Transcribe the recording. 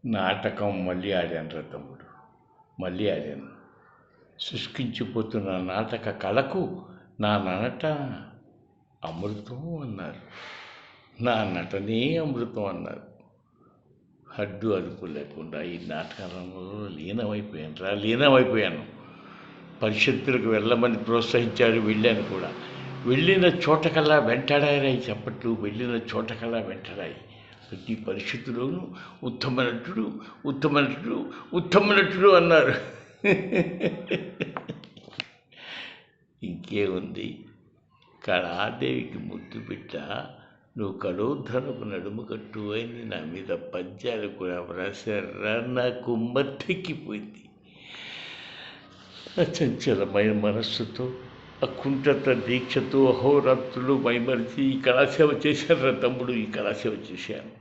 నాటకం మళ్ళీ ఆడానురా తమ్ముడు, మళ్ళీ ఆడాను. శుష్కించిపోతున్న నాటక కళకు నా నటన అమృతం అన్నారు, నా నటనే అమృతం అన్నారు. హద్దు అదుపు లేకుండా ఈ నాటకంలో లీనమైపోయాను. పరిషత్తులకు వెళ్ళమని ప్రోత్సహించాడు, వెళ్ళాను కూడా. వెళ్ళిన చోటకల్లా వెంటాడాయి చప్పట్లు, వెళ్ళిన చోటకల్లా వెంటాడాయి. ప్రతి పరిషత్తులోనూ ఉత్తమ నటుడు, ఉత్తమ నటుడు, ఉత్తమ నటుడు అన్నారు. ఇంకేముంది, కళాదేవికి ముద్దు బిడ్డ నువ్వు కడోద్ధరపు నడుము కట్టు అని నా మీద పద్యాలు కూడా వ్రాసారా. నాకు మత్తెక్కిపోయింది. అచంచలమైన మనస్సుతో, అకుంఠిత దీక్షతో అహోరాత్రులు మైమరిచి ఈ కళాసేవ చేశాను రా తమ్ముడు, ఈ కళాసేవ చేశాను.